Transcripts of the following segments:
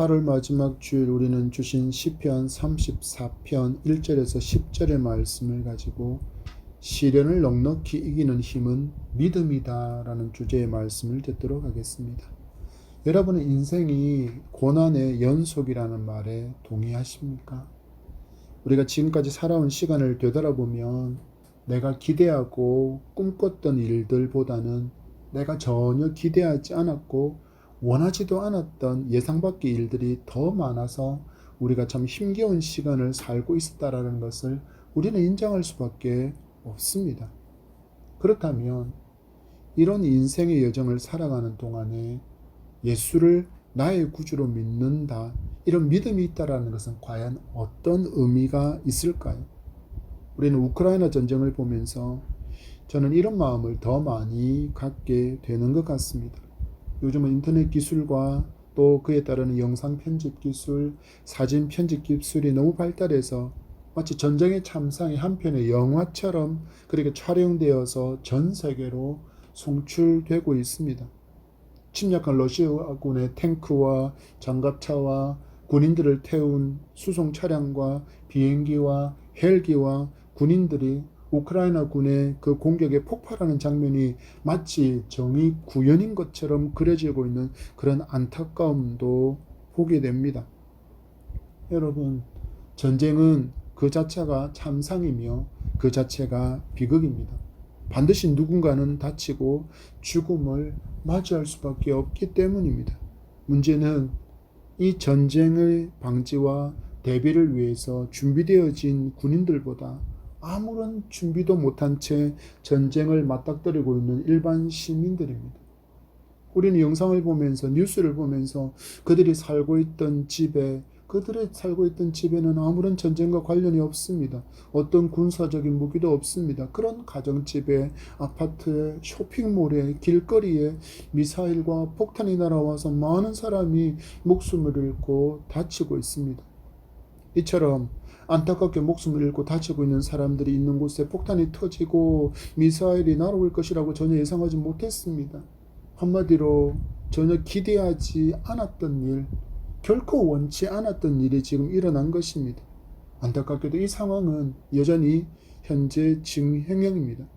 8월 마지막 주일 우리는 주신 시편 34편 1절에서 10절의 말씀을 가지고 시련을 넉넉히 이기는 힘은 믿음이다 라는 주제의 말씀을 듣도록 하겠습니다. 여러분은 인생이 고난의 연속이라는 말에 동의하십니까? 우리가 지금까지 살아온 시간을 되돌아보면 내가 기대하고 꿈꿨던 일들보다는 내가 전혀 기대하지 않았고 원하지도 않았던 예상 밖의 일들이 더 많아서 우리가 참 힘겨운 시간을 살고 있었다라는 것을 우리는 인정할 수밖에 없습니다. 그렇다면 이런 인생의 여정을 살아가는 동안에 예수를 나의 구주로 믿는다, 이런 믿음이 있다라는 것은 과연 어떤 의미가 있을까요? 우리는 우크라이나 전쟁을 보면서 저는 이런 마음을 더 많이 갖게 되는 것 같습니다. 요즘은 인터넷 기술과 또 그에 따르는 영상 편집 기술, 사진 편집 기술이 너무 발달해서 마치 전쟁의 참상이 한 편의 영화처럼 그렇게 촬영되어서 전 세계로 송출되고 있습니다. 침략한 러시아군의 탱크와 장갑차와 군인들을 태운 수송 차량과 비행기와 헬기와 군인들이 우크라이나 군의 그 공격에 폭발하는 장면이 마치 정의 구현인 것처럼 그려지고 있는 그런 안타까움도 보게 됩니다. 여러분, 전쟁은 그 자체가 참상이며 그 자체가 비극입니다. 반드시 누군가는 다치고 죽음을 맞이할 수밖에 없기 때문입니다. 문제는 이 전쟁의 방지와 대비를 위해서 준비되어진 군인들보다 아무런 준비도 못한 채 전쟁을 맞닥뜨리고 있는 일반 시민들입니다. 우리는 영상을 보면서 뉴스를 보면서 그들이 살고 있던 집에는 아무런 전쟁과 관련이 없습니다. 어떤 군사적인 무기도 없습니다. 그런 가정집에, 아파트에, 쇼핑몰에, 길거리에 미사일과 폭탄이 날아와서 많은 사람이 목숨을 잃고 다치고 있습니다. 이처럼 안타깝게 목숨을 잃고 다치고 있는 사람들이 있는 곳에 폭탄이 터지고 미사일이 날아올 것이라고 전혀 예상하지 못했습니다. 한마디로 전혀 기대하지 않았던 일, 결코 원치 않았던 일이 지금 일어난 것입니다. 안타깝게도 이 상황은 여전히 현재 증행형입니다.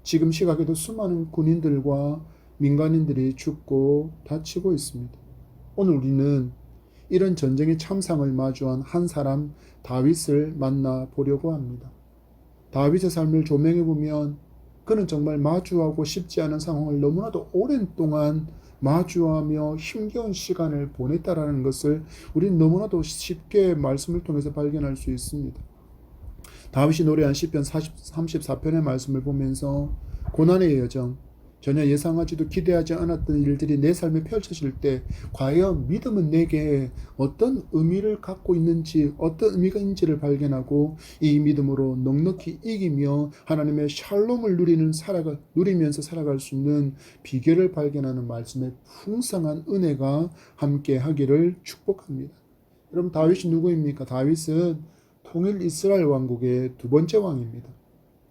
지금 시각에도 수많은 군인들과 민간인들이 죽고 다치고 있습니다. 오늘 우리는 이런 전쟁의 참상을 마주한 한 사람 다윗을 만나보려고 합니다. 다윗의 삶을 조명해보면 그는 정말 마주하고 싶지 않은 상황을 너무나도 오랜 동안 마주하며 힘겨운 시간을 보냈다라는 것을 우리는 너무나도 쉽게 말씀을 통해서 발견할 수 있습니다. 다윗이 노래한 시편 34편의 말씀을 보면서 고난의 여정, 전혀 예상하지도 기대하지 않았던 일들이 내 삶에 펼쳐질 때 과연 믿음은 내게 어떤 의미를 갖고 있는지, 어떤 의미가 있는지를 발견하고 이 믿음으로 넉넉히 이기며 하나님의 샬롬을 누리면서 살아갈 수 있는 비결을 발견하는 말씀의 풍성한 은혜가 함께 하기를 축복합니다. 여러분, 다윗이 누구입니까? 다윗은 통일 이스라엘 왕국의 두 번째 왕입니다.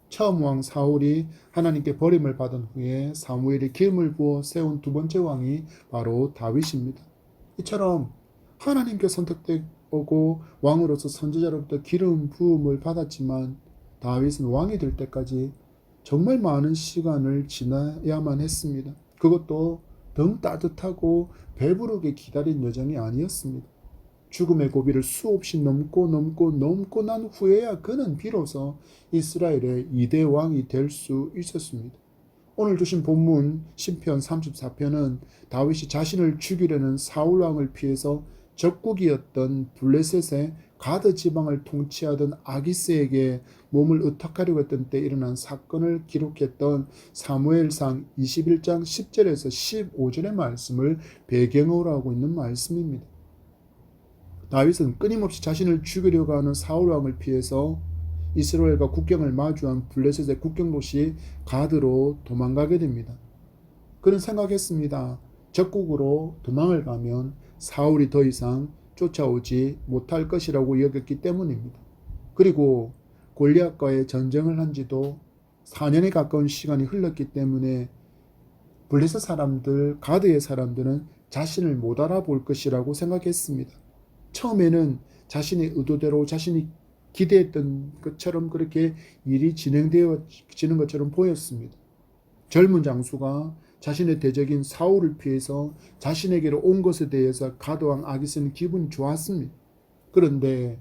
처음 왕 사울이 하나님께 버림을 받은 후에 사무엘이 기름을 부어 세운 두 번째 왕이 바로 다윗입니다. 이처럼 하나님께 선택되고 왕으로서 선지자로부터 기름 부음을 받았지만 다윗은 왕이 될 때까지 정말 많은 시간을 지나야만 했습니다. 그것도 등 따뜻하고 배부르게 기다린 여정이 아니었습니다. 죽음의 고비를 수없이 넘고 난 후에야 그는 비로소 이스라엘의 2대 왕이 될 수 있었습니다. 오늘 주신 본문 시편 34편은 다윗이 자신을 죽이려는 사울 왕을 피해서 적국이었던 블레셋의 가드 지방을 통치하던 아기스에게 몸을 의탁하려고 했던 때 일어난 사건을 기록했던 사무엘상 21장 10절에서 15절의 말씀을 배경으로 하고 있는 말씀입니다. 다윗은 끊임없이 자신을 죽이려고 하는 사울 왕을 피해서 이스라엘과 국경을 마주한 블레셋의 국경도시 가드로 도망가게 됩니다. 그는 생각했습니다. 적국으로 도망을 가면 사울이 더 이상 쫓아오지 못할 것이라고 여겼기 때문입니다. 그리고 골리앗과의 전쟁을 한 지도 4년에 가까운 시간이 흘렀기 때문에 블레셋 사람들, 가드의 사람들은 자신을 못 알아볼 것이라고 생각했습니다. 처음에는 자신의 의도대로 자신이 기대했던 것처럼 그렇게 일이 진행되어지는 것처럼 보였습니다. 젊은 장수가 자신의 대적인 사울을 피해서 자신에게로 온 것에 대해서 가드왕 아기스는 기분이 좋았습니다. 그런데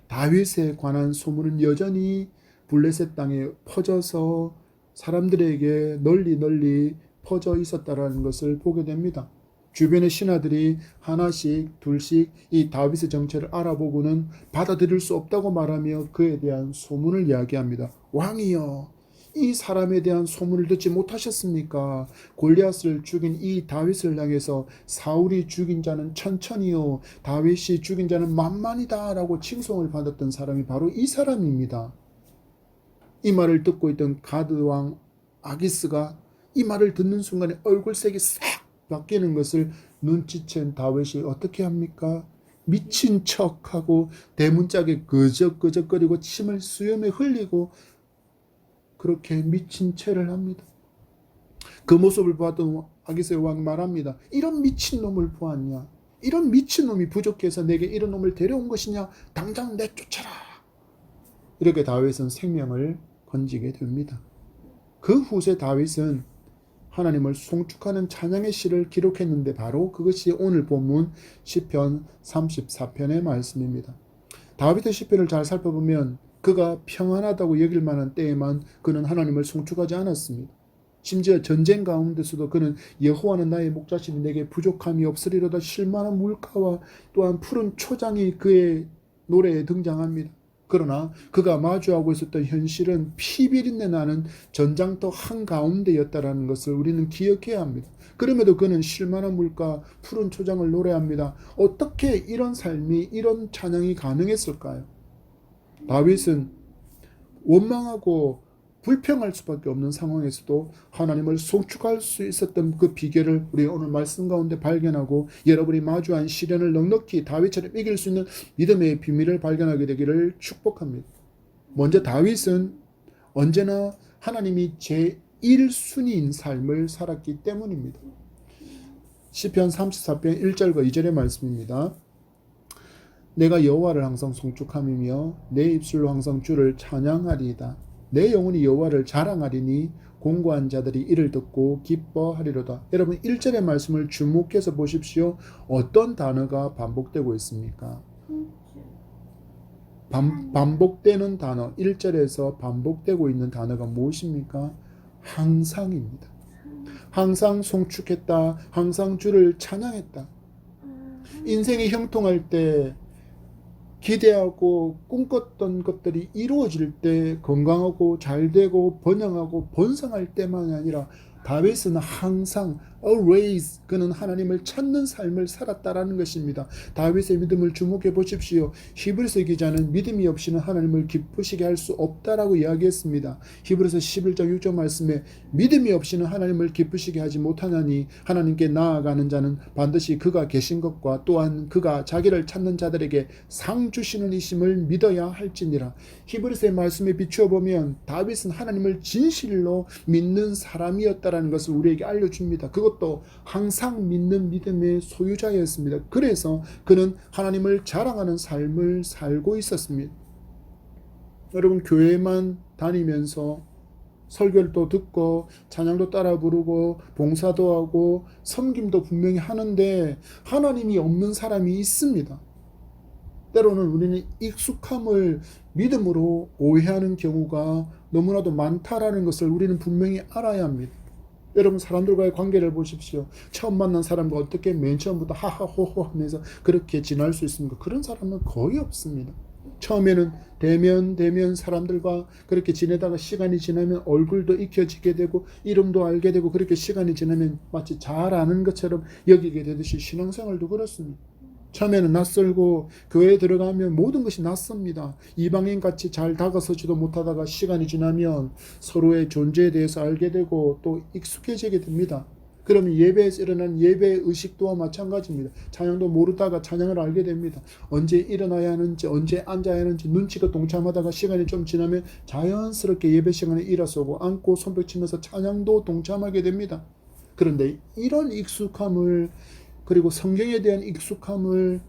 다윗에 관한 소문은 여전히 블레셋 땅에 퍼져서 사람들에게 널리 퍼져 있었다는 것을 보게 됩니다. 주변의 신하들이 하나씩 둘씩 이 다윗의 정체를 알아보고는 받아들일 수 없다고 말하며 그에 대한 소문을 이야기합니다. 왕이여, 이 사람에 대한 소문을 듣지 못하셨습니까? 골리앗을 죽인 이 다윗을 향해서 사울이 죽인 자는 천천히요, 다윗이 죽인 자는 만만이다 라고 칭송을 받았던 사람이 바로 이 사람입니다. 이 말을 듣고 있던 가드왕 아기스가 이 말을 듣는 순간에 얼굴색이 싹 바뀌는 것을 눈치챈 다윗이 어떻게 합니까? 미친 척하고 대문짝에 그적그적거리고 침을 수염에 흘리고 그렇게 미친 채를 합니다. 그 모습을 보았던 아기스의 왕 말합니다. 이런 미친놈을 보았냐? 이런 미친놈이 부족해서 내게 이런 놈을 데려온 것이냐? 당장 내쫓아라. 이렇게 다윗은 생명을 건지게 됩니다. 그 후세 다윗은 하나님을 송축하는 찬양의 시를 기록했는데 바로 그것이 오늘 본문 시편 34편의 말씀입니다. 다윗의 시편을 잘 살펴보면 그가 평안하다고 여길 만한 때에만 그는 하나님을 송축하지 않았습니다. 심지어 전쟁 가운데서도 그는 여호와는 나의 목자시니 내게 부족함이 없으리로다 쉴만한 물가와 또한 푸른 초장이 그의 노래에 등장합니다. 그러나 그가 마주하고 있었던 현실은 피비린내 나는 전장터 한가운데였다라는 것을 우리는 기억해야 합니다. 그럼에도 그는 쉴만한 물가, 푸른 초장을 노래합니다. 어떻게 이런 삶이, 이런 찬양이 가능했을까요? 다윗은 원망하고 불평할 수밖에 없는 상황에서도 하나님을 송축할 수 있었던 그 비결을 우리 오늘 말씀 가운데 발견하고 여러분이 마주한 시련을 넉넉히 다윗처럼 이길 수 있는 믿음의 비밀을 발견하게 되기를 축복합니다. 먼저 다윗은 언제나 하나님이 제1순위인 삶을 살았기 때문입니다. 시편 34편 1절과 2절의 말씀입니다. 내가 여호와를 항상 송축함이며 내 입술로 항상 주를 찬양하리이다. 내 영혼이 여호와를 자랑하리니 공고한 자들이 이를 듣고 기뻐하리로다. 여러분 1절의 말씀을 주목해서 보십시오. 어떤 단어가 반복되고 있습니까? 반복되는 단어 1절에서 반복되고 있는 단어가 무엇입니까? 항상입니다. 항상 송축했다. 항상 주를 찬양했다. 인생이 형통할 때 기대하고 꿈꿨던 것들이 이루어질 때 건강하고 잘되고 번영하고 번성할 때만이 아니라 다윗은 항상 always 그는 하나님을 찾는 삶을 살았다라는 것입니다. 다윗의 믿음을 주목해 보십시오. 히브리서 기자는 믿음이 없이는 하나님을 기쁘시게 할 수 없다라고 이야기했습니다. 히브리서 11장 6절 말씀에 믿음이 없이는 하나님을 기쁘시게 하지 못하나니 하나님께 나아가는 자는 반드시 그가 계신 것과 또한 그가 자기를 찾는 자들에게 상 주시는 이심을 믿어야 할지니라. 히브리서의 말씀에 비추어 보면 다윗은 하나님을 진실로 믿는 사람이었다라는 것을 우리에게 알려줍니다. 그것도 항상 믿는 믿음의 소유자였습니다. 그래서 그는 하나님을 자랑하는 삶을 살고 있었습니다. 여러분 교회만 다니면서 설교도 듣고 찬양도 따라 부르고 봉사도 하고 섬김도 분명히 하는데 하나님이 없는 사람이 있습니다. 때로는 우리는 익숙함을 믿음으로 오해하는 경우가 너무나도 많다라는 것을 우리는 분명히 알아야 합니다. 여러분 사람들과의 관계를 보십시오. 처음 만난 사람과 어떻게 맨 처음부터 하하호호 하면서 그렇게 지낼 수 있습니까? 그런 사람은 거의 없습니다. 처음에는 대면 사람들과 그렇게 지내다가 시간이 지나면 얼굴도 익혀지게 되고 이름도 알게 되고 그렇게 시간이 지나면 마치 잘 아는 것처럼 여기게 되듯이 신앙생활도 그렇습니다. 처음에는 낯설고 교회에 들어가면 모든 것이 낯섭니다. 이방인같이 잘 다가서지도 못하다가 시간이 지나면 서로의 존재에 대해서 알게 되고 또 익숙해지게 됩니다. 그러면 예배에서 일어나는 예배의 의식도와 마찬가지입니다. 찬양도 모르다가 찬양을 알게 됩니다. 언제 일어나야 하는지 언제 앉아야 하는지 눈치가 동참하다가 시간이 좀 지나면 자연스럽게 예배 시간에 일어서고 앉고 손뼉치면서 찬양도 동참하게 됩니다. 그런데 이런 익숙함을 그리고 성경에 대한 익숙함을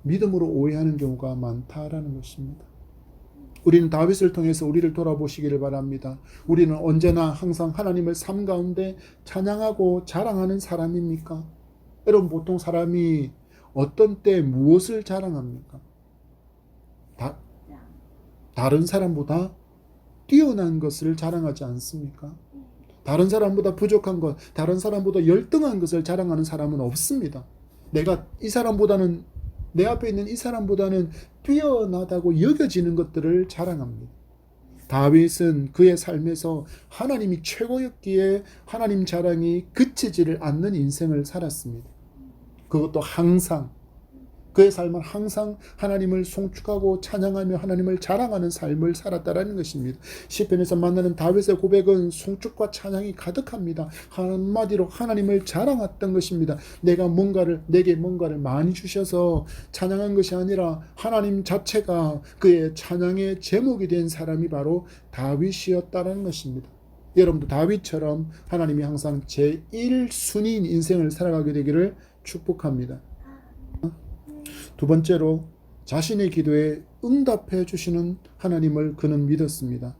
믿음으로 오해하는 경우가 많다라는 것입니다. 우리는 다윗을 통해서 우리를 돌아보시기를 바랍니다. 우리는 언제나 항상 하나님을 삶 가운데 찬양하고 자랑하는 사람입니까? 여러분, 보통 사람이 어떤 때 무엇을 자랑합니까? 다른 사람보다 뛰어난 것을 자랑하지 않습니까? 다른 사람보다 부족한 것, 다른 사람보다 열등한 것을 자랑하는 사람은 없습니다. 내가 이 사람보다는, 내 앞에 있는 이 사람보다는 뛰어나다고 여겨지는 것들을 자랑합니다. 다윗은 그의 삶에서 하나님이 최고였기에 하나님 자랑이 그치지를 않는 인생을 살았습니다. 그것도 항상, 그의 삶은 항상 하나님을 송축하고 찬양하며 하나님을 자랑하는 삶을 살았다라는 것입니다. 시편에서 만나는 다윗의 고백은 송축과 찬양이 가득합니다. 한마디로 하나님을 자랑했던 것입니다. 내게 뭔가를 많이 주셔서 찬양한 것이 아니라 하나님 자체가 그의 찬양의 제목이 된 사람이 바로 다윗이었다는 것입니다. 여러분도 다윗처럼 하나님이 항상 제1순위인 인생을 살아가게 되기를 축복합니다. 두 번째로, 자신의 기도에 응답해 주시는 하나님을 그는 믿었습니다.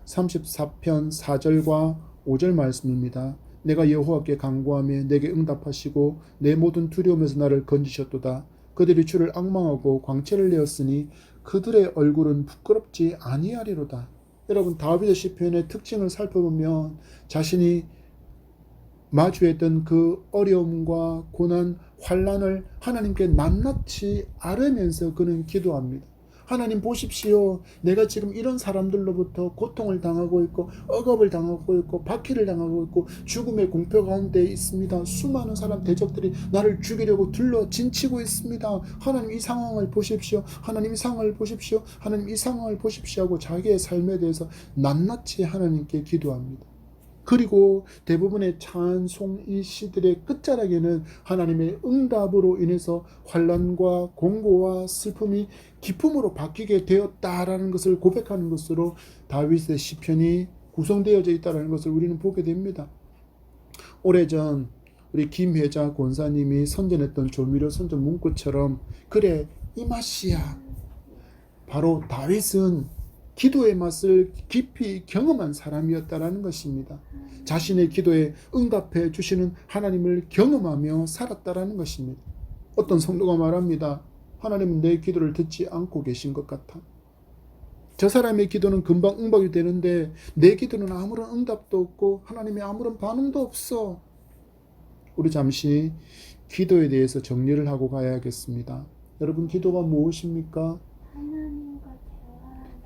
34편 4절과 5절 말씀입니다. 내가 여호와께 간구하며 내게 응답하시고 내 모든 두려움에서 나를 건지셨도다. 그들이 주를 앙망하고 광채를 내었으니 그들의 얼굴은 부끄럽지 아니하리로다. 여러분, 다윗의 시편의 특징을 살펴보면 자신이 마주했던 그 어려움과 고난, 환난을 하나님께 낱낱이 아뢰면서 그는 기도합니다. 하나님 보십시오. 내가 지금 이런 사람들로부터 고통을 당하고 있고 억압을 당하고 있고 박해를 당하고 있고 죽음의 공포 가운데 있습니다. 수많은 사람 대적들이 나를 죽이려고 둘러 진치고 있습니다. 하나님 이 상황을 보십시오. 하나님 이 상황을 보십시오. 하나님 이 상황을 보십시오 하고 자기의 삶에 대해서 낱낱이 하나님께 기도합니다. 그리고 대부분의 찬송이 시들의 끝자락에는 하나님의 응답으로 인해서 환난과 공고와 슬픔이 기쁨으로 바뀌게 되었다라는 것을 고백하는 것으로 다윗의 시편이 구성되어져 있다는 것을 우리는 보게 됩니다. 오래전 우리 김혜자 권사님이 선전했던 조미료 선전 문구처럼, 그래 이 맛이야. 바로 다윗은 기도의 맛을 깊이 경험한 사람이었다라는 것입니다. 자신의 기도에 응답해 주시는 하나님을 경험하며 살았다라는 것입니다. 어떤 성도가 말합니다. 하나님은 내 기도를 듣지 않고 계신 것 같아. 저 사람의 기도는 금방 응답이 되는데 내 기도는 아무런 응답도 없고 하나님의 아무런 반응도 없어. 우리 잠시 기도에 대해서 정리를 하고 가야겠습니다. 여러분, 기도가 무엇입니까?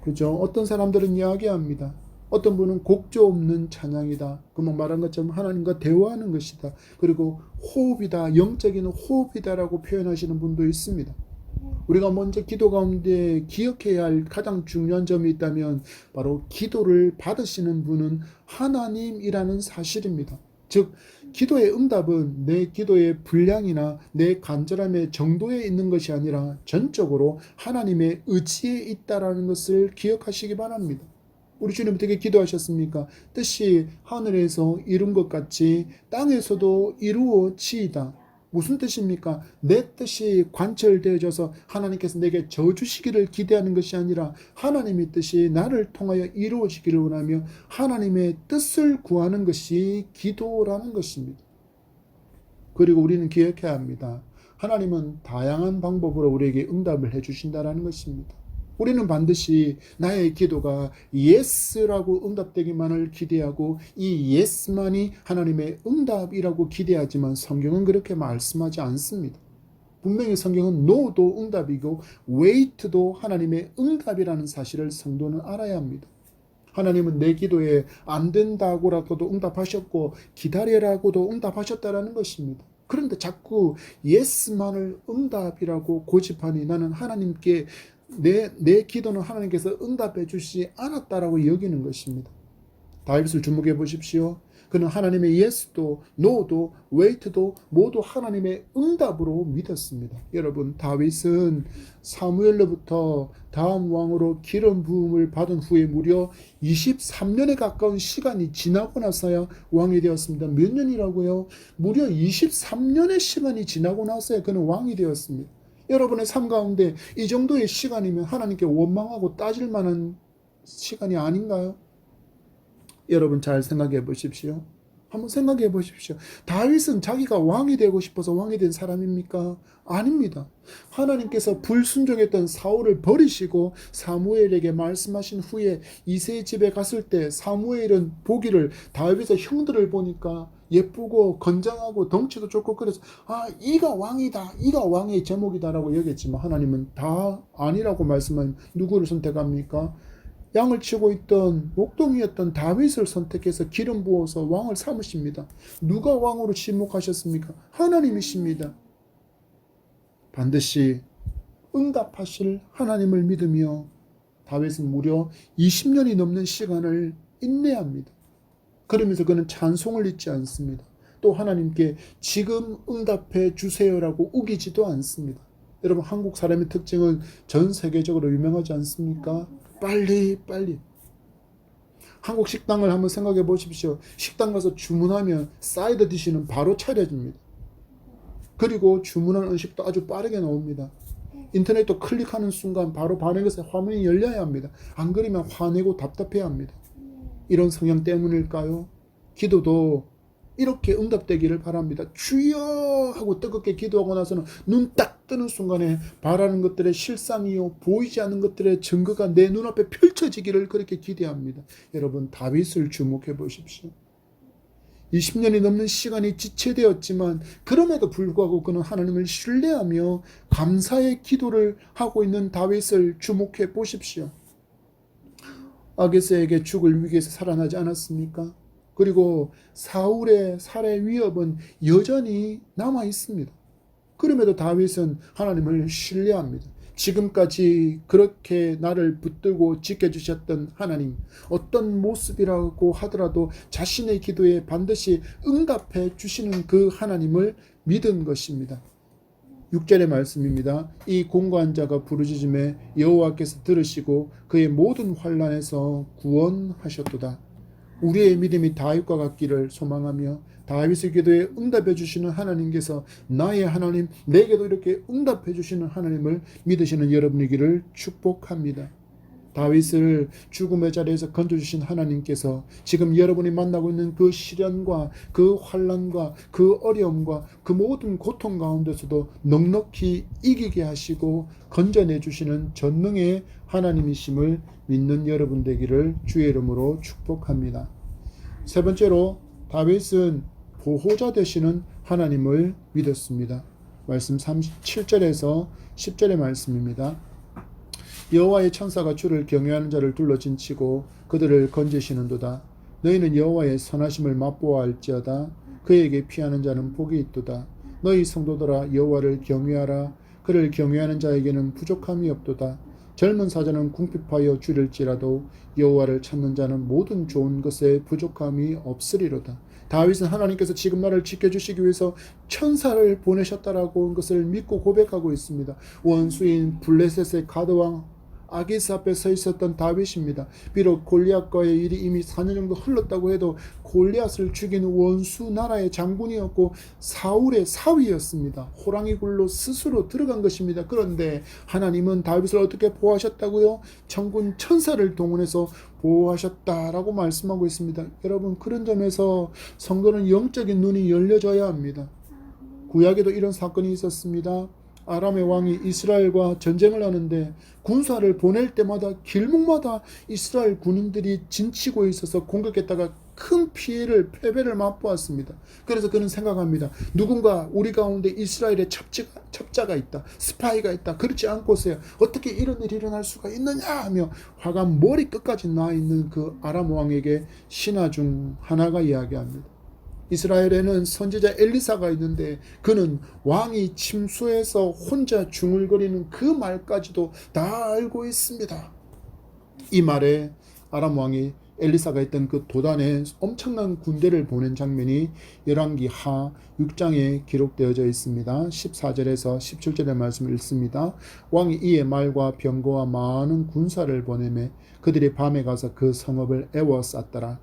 그죠? 어떤 사람들은 이야기합니다. 어떤 분은 곡조 없는 찬양이다. 금방 말한 것처럼 하나님과 대화하는 것이다. 그리고 호흡이다. 영적인 호흡이다라고 표현하시는 분도 있습니다. 우리가 먼저 기도 가운데 기억해야 할 가장 중요한 점이 있다면 바로 기도를 받으시는 분은 하나님이라는 사실입니다. 즉, 기도의 응답은 내 기도의 분량이나 내 간절함의 정도에 있는 것이 아니라 전적으로 하나님의 의지에 있다라는 것을 기억하시기 바랍니다. 우리 주님 어떻게 기도하셨습니까? 뜻이 하늘에서 이룬 것 같이 땅에서도 이루어지이다. 무슨 뜻입니까? 내 뜻이 관철되어져서 하나님께서 내게 저 주시기를 기대하는 것이 아니라 하나님의 뜻이 나를 통하여 이루어지기를 원하며 하나님의 뜻을 구하는 것이 기도라는 것입니다. 그리고 우리는 기억해야 합니다. 하나님은 다양한 방법으로 우리에게 응답을 해주신다는 것입니다. 우리는 반드시 나의 기도가 예스라고 응답되기만을 기대하고 이 예스만이 하나님의 응답이라고 기대하지만 성경은 그렇게 말씀하지 않습니다. 분명히 성경은 no도 응답이고 wait도 하나님의 응답이라는 사실을 성도는 알아야 합니다. 하나님은 내 기도에 안 된다고라고도 응답하셨고 기다려라고도 응답하셨다라는 것입니다. 그런데 자꾸 예스만을 응답이라고 고집하니 나는 하나님께 내 기도는 하나님께서 응답해 주시지 않았다라고 여기는 것입니다. 다윗을 주목해 보십시오. 그는 하나님의 예스도 노도 웨이트도 모두 하나님의 응답으로 믿었습니다. 여러분, 다윗은 사무엘로부터 다음 왕으로 기름 부음을 받은 후에 무려 23년에 가까운 시간이 지나고 나서야 왕이 되었습니다. 몇 년이라고요? 무려 23년의 시간이 지나고 나서야 그는 왕이 되었습니다. 여러분의 삶 가운데 이 정도의 시간이면 하나님께 원망하고 따질 만한 시간이 아닌가요? 여러분 잘 생각해 보십시오. 한번 생각해 보십시오. 다윗은 자기가 왕이 되고 싶어서 왕이 된 사람입니까? 아닙니다. 하나님께서 불순종했던 사울을 버리시고 사무엘에게 말씀하신 후에 이새의 집에 갔을 때 사무엘은 보기를 다윗의 형들을 보니까 예쁘고 건장하고 덩치도 좋고 그래서 이가 왕이다, 이가 왕의 제목이다라고 여겼지만 하나님은 다 아니라고 말씀하면 누구를 선택합니까? 양을 치고 있던 목동이었던 다윗을 선택해서 기름 부어서 왕을 삼으십니다. 누가 왕으로 지목하셨습니까? 하나님이십니다. 반드시 응답하실 하나님을 믿으며 다윗은 무려 20년이 넘는 시간을 인내합니다. 그러면서 그는 찬송을 잊지 않습니다. 또 하나님께 지금 응답해 주세요라고 우기지도 않습니다. 여러분, 한국 사람의 특징은 전 세계적으로 유명하지 않습니까? 빨리. 한국 식당을 한번 생각해 보십시오. 식당 가서 주문하면 사이드 디시는 바로 차려집니다. 그리고 주문한 음식도 아주 빠르게 나옵니다. 인터넷도 클릭하는 순간 바로 반응해서 화면이 열려야 합니다. 안 그러면 화내고 답답해야 합니다. 이런 성향 때문일까요? 기도도 이렇게 응답되기를 바랍니다. 주여 하고 뜨겁게 기도하고 나서는 눈 딱 뜨는 순간에 바라는 것들의 실상이요 보이지 않는 것들의 증거가 내 눈앞에 펼쳐지기를 그렇게 기대합니다. 여러분, 다윗을 주목해 보십시오. 20년이 넘는 시간이 지체되었지만 그럼에도 불구하고 그는 하나님을 신뢰하며 감사의 기도를 하고 있는 다윗을 주목해 보십시오. 아게스에게 죽을 위기에서 살아나지 않았습니까? 그리고 사울의 살해 위협은 여전히 남아 있습니다. 그럼에도 다윗은 하나님을 신뢰합니다. 지금까지 그렇게 나를 붙들고 지켜주셨던 하나님, 어떤 모습이라고 하더라도 자신의 기도에 반드시 응답해 주시는 그 하나님을 믿은 것입니다. 6절의 말씀입니다. 이 공고한 자가 부르짖음에 여호와께서 들으시고 그의 모든 환난에서 구원하셨도다. 우리의 믿음이 다윗과 같기를 소망하며 다윗의 기도에 응답해 주시는 하나님께서 나의 하나님, 내게도 이렇게 응답해 주시는 하나님을 믿으시는 여러분이기를 축복합니다. 다윗을 죽음의 자리에서 건져주신 하나님께서 지금 여러분이 만나고 있는 그 시련과 그 환난과 그 어려움과 그 모든 고통 가운데서도 넉넉히 이기게 하시고 건져내 주시는 전능의 하나님이심을 믿는 여러분 되기를 주의 이름으로 축복합니다. 세 번째로 다윗은 보호자 되시는 하나님을 믿었습니다. 말씀 37절에서 10절의 말씀입니다. 여호와의 천사가 주를 경외하는 자를 둘러진치고 그들을 건지시는도다. 너희는 여호와의 선하심을 맛보아할지어다. 그에게 피하는 자는 복이 있도다. 너희 성도들아 여호와를 경외하라. 그를 경외하는 자에게는 부족함이 없도다. 젊은 사자는 궁핍하여 줄일지라도 여호와를 찾는 자는 모든 좋은 것에 부족함이 없으리로다. 다윗은 하나님께서 지금 나를 지켜주시기 위해서 천사를 보내셨다라고 것을 믿고 고백하고 있습니다. 원수인 블레셋의 가드왕 아기스 앞에 서 있었던 다윗입니다. 비록 골리앗과의 일이 이미 4년 정도 흘렀다고 해도 골리앗을 죽인 원수 나라의 장군이었고 사울의 사위였습니다. 호랑이 굴로 스스로 들어간 것입니다. 그런데 하나님은 다윗을 어떻게 보호하셨다고요? 천군 천사를 동원해서 보호하셨다라고 말씀하고 있습니다. 여러분, 그런 점에서 성도는 영적인 눈이 열려져야 합니다. 구약에도 이런 사건이 있었습니다. 아람의 왕이 이스라엘과 전쟁을 하는데 군사를 보낼 때마다 길목마다 이스라엘 군인들이 진치고 있어서 공격했다가 큰 패배를 맛보았습니다. 그래서 그는 생각합니다. 누군가 우리 가운데 이스라엘의 첩자가 있다, 스파이가 있다. 그렇지 않고서야 어떻게 이런 일이 일어날 수가 있느냐 하며 화가 머리 끝까지 나 있는 그 아람 왕에게 신하 중 하나가 이야기합니다. 이스라엘에는 선지자 엘리사가 있는데 그는 왕이 침수해서 혼자 중얼거리는 그 말까지도 다 알고 있습니다. 이 말에 아람 왕이 엘리사가 있던 그 도단에 엄청난 군대를 보낸 장면이 열왕기 하 6장에 기록되어져 있습니다. 14절에서 17절의 말씀을 읽습니다. 왕이 이에 말과 병거와 많은 군사를 보내매 그들이 밤에 가서 그 성읍을 에워쌌더라.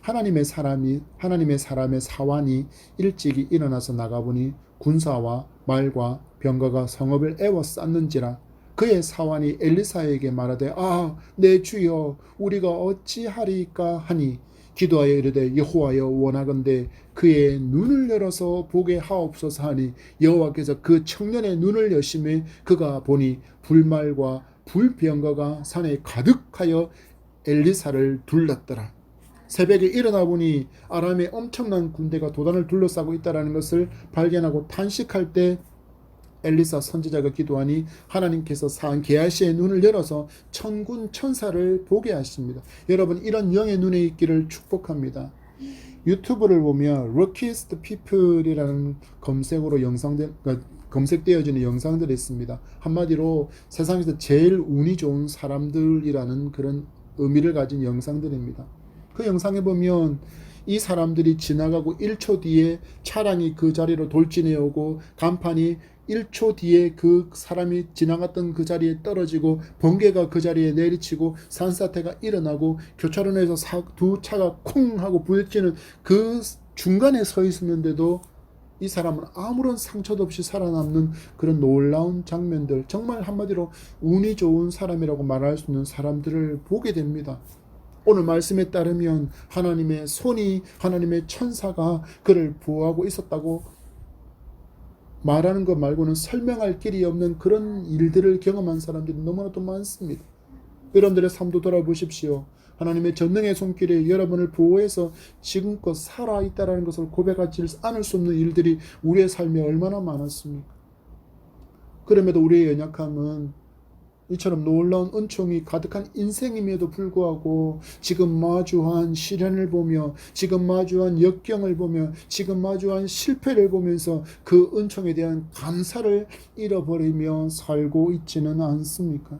하나님의 사람의 사환이 일찍이 일어나서 나가보니 군사와 말과 병거가 성읍을 에워쌌는지라. 그의 사환이 엘리사에게 말하되 내 주여 우리가 어찌하리까 하니 기도하여 이르되 여호와여 원하건대 그의 눈을 열어서 보게 하옵소서 하니 여호와께서 그 청년의 눈을 여심해 그가 보니 불말과 불병거가 산에 가득하여 엘리사를 둘렀더라. 새벽에 일어나 보니 아람의 엄청난 군대가 도단을 둘러싸고 있다는 것을 발견하고 탄식할 때 엘리사 선지자가 기도하니 하나님께서 산 게하시의 눈을 열어서 천군 천사를 보게 하십니다. 여러분, 이런 영의 눈에 있기를 축복합니다. 유튜브를 보면 Luckiest People이라는 검색어로 검색되어지는 영상들이 있습니다. 한마디로 세상에서 제일 운이 좋은 사람들이라는 그런 의미를 가진 영상들입니다. 그 영상에 보면 이 사람들이 지나가고 1초 뒤에 차량이 그 자리로 돌진해 오고 간판이 1초 뒤에 그 사람이 지나갔던 그 자리에 떨어지고 번개가 그 자리에 내리치고 산사태가 일어나고 교차로에서 두 차가 쿵 하고 부딪히는 그 중간에 서 있었는데도 이 사람은 아무런 상처도 없이 살아남는 그런 놀라운 장면들, 정말 한마디로 운이 좋은 사람이라고 말할 수 있는 사람들을 보게 됩니다. 오늘 말씀에 따르면 하나님의 손이, 하나님의 천사가 그를 보호하고 있었다고 말하는 것 말고는 설명할 길이 없는 그런 일들을 경험한 사람들이 너무나도 많습니다. 여러분들의 삶도 돌아보십시오. 하나님의 전능의 손길에 여러분을 보호해서 지금껏 살아있다는 것을 고백하지 않을 수 없는 일들이 우리의 삶에 얼마나 많았습니까? 그럼에도 우리의 연약함은 이처럼 놀라운 은총이 가득한 인생임에도 불구하고 지금 마주한 시련을 보며 지금 마주한 역경을 보며 지금 마주한 실패를 보면서 그 은총에 대한 감사를 잃어버리며 살고 있지는 않습니까?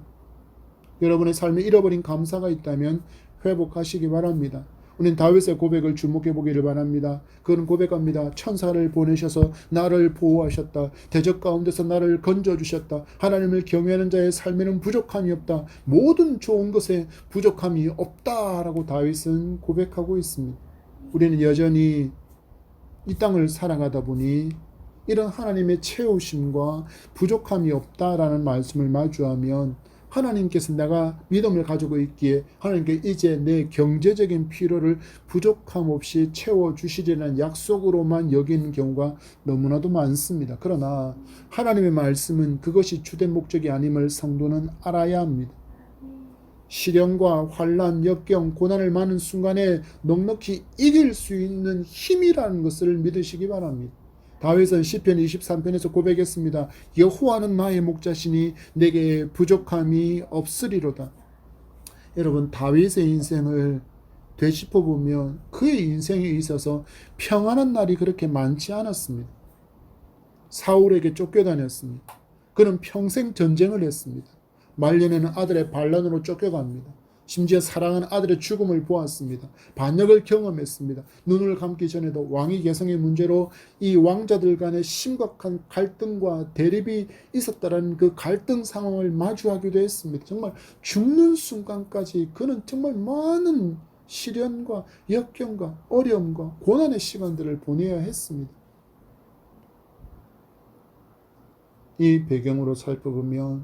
여러분의 삶에 잃어버린 감사가 있다면 회복하시기 바랍니다. 우리는 다윗의 고백을 주목해 보기를 바랍니다. 그는 고백합니다. 천사를 보내셔서 나를 보호하셨다. 대적 가운데서 나를 건져주셨다. 하나님을 경외하는 자의 삶에는 부족함이 없다. 모든 좋은 것에 부족함이 없다라고 다윗은 고백하고 있습니다. 우리는 여전히 이 땅을 살아가다 보니 이런 하나님의 채우심과 부족함이 없다라는 말씀을 마주하면 하나님께서 내가 믿음을 가지고 있기에 하나님께 이제 내 경제적인 필요를 부족함 없이 채워주시리라는 약속으로만 여기는 경우가 너무나도 많습니다. 그러나 하나님의 말씀은 그것이 주된 목적이 아님을 성도는 알아야 합니다. 시련과 환난, 역경, 고난을 많은 순간에 넉넉히 이길 수 있는 힘이라는 것을 믿으시기 바랍니다. 다윗은 시편 23편에서 고백했습니다. 여호와는 나의 목자시니 내게 부족함이 없으리로다. 여러분, 다윗의 인생을 되짚어 보면 그의 인생에 있어서 평안한 날이 그렇게 많지 않았습니다. 사울에게 쫓겨다녔습니다. 그는 평생 전쟁을 했습니다. 말년에는 아들의 반란으로 쫓겨갑니다. 심지어 사랑하는 아들의 죽음을 보았습니다. 반역을 경험했습니다. 눈을 감기 전에도 왕위 계승의 문제로 이 왕자들 간의 심각한 갈등과 대립이 있었다는 그 갈등 상황을 마주하기도 했습니다. 정말 죽는 순간까지 그는 정말 많은 시련과 역경과 어려움과 고난의 시간들을 보내야 했습니다. 이 배경으로 살펴보면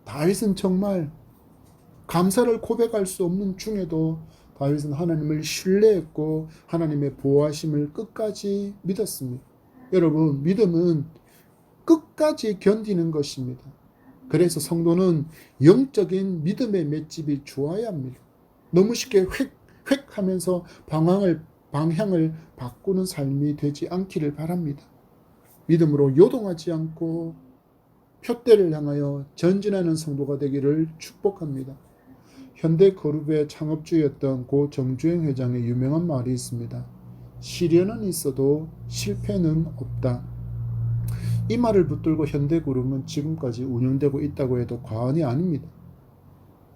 다윗은 정말 감사를 고백할 수 없는 중에도 다윗은 하나님을 신뢰했고 하나님의 보호하심을 끝까지 믿었습니다. 여러분, 믿음은 끝까지 견디는 것입니다. 그래서 성도는 영적인 믿음의 맷집이 좋아야 합니다. 너무 쉽게 획 하면서 방향을 바꾸는 삶이 되지 않기를 바랍니다. 믿음으로 요동하지 않고 표대를 향하여 전진하는 성도가 되기를 축복합니다. 현대그룹의 창업주였던 고 정주행 회장의 유명한 말이 있습니다. 시련은 있어도 실패는 없다. 이 말을 붙들고 현대그룹은 지금까지 운영되고 있다고 해도 과언이 아닙니다.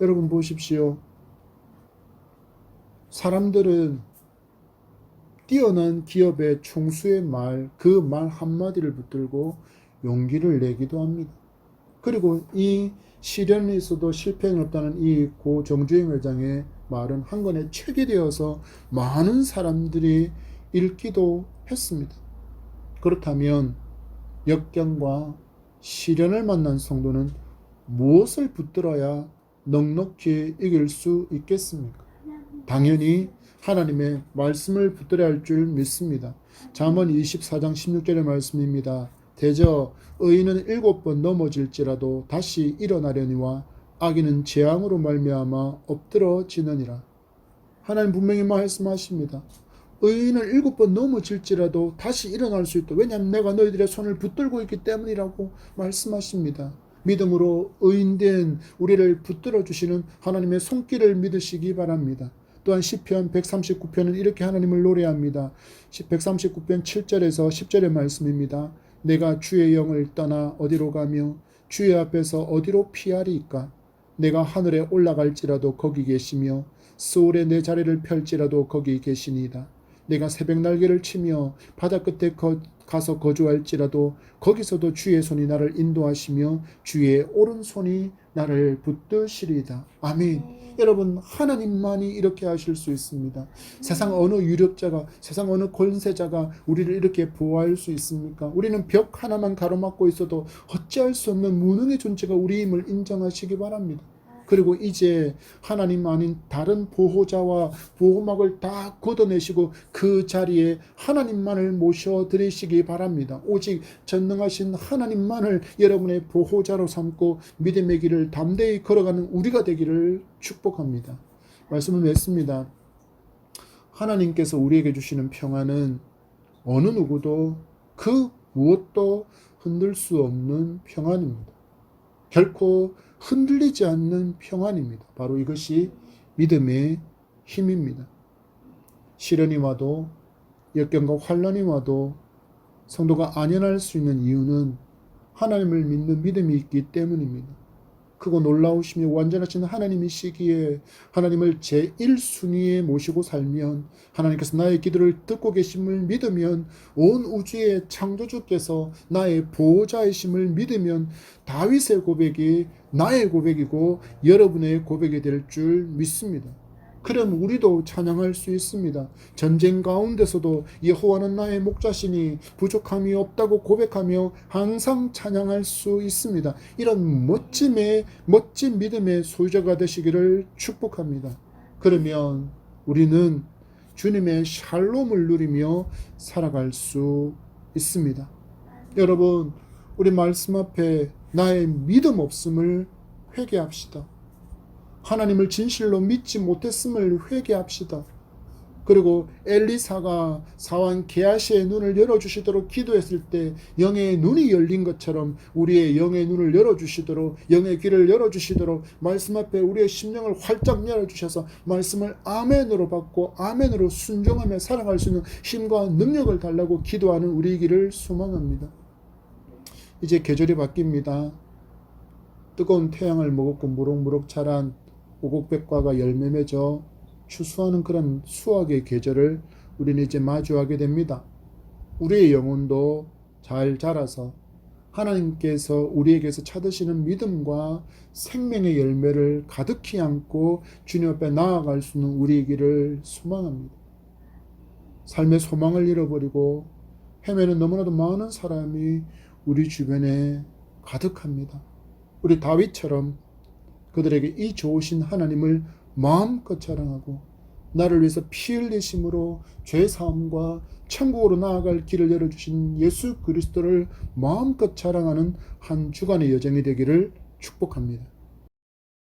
여러분 보십시오. 사람들은 뛰어난 기업의 총수의 말, 그 말 한마디를 붙들고 용기를 내기도 합니다. 그리고 이 시련에 있어도 실패는 없다는 이 고 정주행 회장의 말은 한 권의 책이 되어서 많은 사람들이 읽기도 했습니다. 그렇다면 역경과 시련을 만난 성도는 무엇을 붙들어야 넉넉히 이길 수 있겠습니까? 당연히 하나님의 말씀을 붙들어야 할 줄 믿습니다. 잠언 24장 16절의 말씀입니다. 대저 의인은 7번 넘어질지라도 다시 일어나려니와 악인은 재앙으로 말미암아 엎드러지느니라. 하나님 분명히 말씀하십니다. 의인은 7번 넘어질지라도 다시 일어날 수 있다. 왜냐하면 내가 너희들의 손을 붙들고 있기 때문이라고 말씀하십니다. 믿음으로 의인된 우리를 붙들어 주시는 하나님의 손길을 믿으시기 바랍니다. 또한 시편 139편은 이렇게 하나님을 노래합니다. 139편 7절에서 10절의 말씀입니다. 내가 주의 영을 떠나 어디로 가며 주의 앞에서 어디로 피하리이까? 내가 하늘에 올라갈지라도 거기 계시며 스올에 내 자리를 펼지라도 거기 계시니이다. 내가 새벽 날개를 치며 바다 끝에 가서 거주할지라도 거기서도 주의 손이 나를 인도하시며 주의 오른손이 나를 붙드시리이다. 아멘. 여러분, 하나님만이 이렇게 하실 수 있습니다. 세상 어느 유력자가, 세상 어느 권세자가 우리를 이렇게 보호할 수 있습니까? 우리는 벽 하나만 가로막고 있어도 어찌할 수 없는 무능의 존재가 우리임을 인정하시기 바랍니다. 그리고 이제 하나님 아닌 다른 보호자와 보호막을 다 걷어내시고 그 자리에 하나님만을 모셔드리시기 바랍니다. 오직 전능하신 하나님만을 여러분의 보호자로 삼고 믿음의 길을 담대히 걸어가는 우리가 되기를 축복합니다. 말씀을 맺습니다. 하나님께서 우리에게 주시는 평안은 어느 누구도 그 무엇도 흔들 수 없는 평안입니다. 결코 흔들리지 않는 평안입니다. 바로 이것이 믿음의 힘입니다. 시련이 와도 역경과 환난이 와도 성도가 안연할 수 있는 이유는 하나님을 믿는 믿음이 있기 때문입니다. 크고 놀라우시며 완전하신 하나님이시기에 하나님을 제1순위에 모시고 살면, 하나님께서 나의 기도를 듣고 계심을 믿으면, 온 우주의 창조주께서 나의 보호자이심을 믿으면 다윗의 고백이 나의 고백이고 여러분의 고백이 될 줄 믿습니다. 그럼 우리도 찬양할 수 있습니다. 전쟁 가운데서도 여호와는 나의 목자시니 부족함이 없다고 고백하며 항상 찬양할 수 있습니다. 이런 멋진 믿음의 소유자가 되시기를 축복합니다. 그러면 우리는 주님의 샬롬을 누리며 살아갈 수 있습니다. 여러분, 우리 말씀 앞에 나의 믿음 없음을 회개합시다. 하나님을 진실로 믿지 못했음을 회개합시다. 그리고 엘리사가 사환 게하시의 눈을 열어주시도록 기도했을 때 영의 눈이 열린 것처럼 우리의 영의 눈을 열어주시도록, 영의 귀를 열어주시도록 말씀 앞에 우리의 심령을 활짝 열어주셔서 말씀을 아멘으로 받고 아멘으로 순종하며 살아갈 수 있는 힘과 능력을 달라고 기도하는 우리이기를 소망합니다. 이제 계절이 바뀝니다. 뜨거운 태양을 먹었고 무럭무럭 자란 오곡백과가 열매 맺어 추수하는 그런 수확의 계절을 우리는 이제 마주하게 됩니다. 우리의 영혼도 잘 자라서 하나님께서 우리에게서 찾으시는 믿음과 생명의 열매를 가득히 안고 주님 앞에 나아갈 수 있는 우리이기를 소망합니다. 삶의 소망을 잃어버리고 헤매는 너무나도 많은 사람이 우리 주변에 가득합니다. 우리 다윗처럼 그들에게 이 좋으신 하나님을 마음껏 자랑하고 나를 위해서 피 흘리심으로 죄사함과 천국으로 나아갈 길을 열어주신 예수 그리스도를 마음껏 자랑하는 한 주간의 여정이 되기를 축복합니다.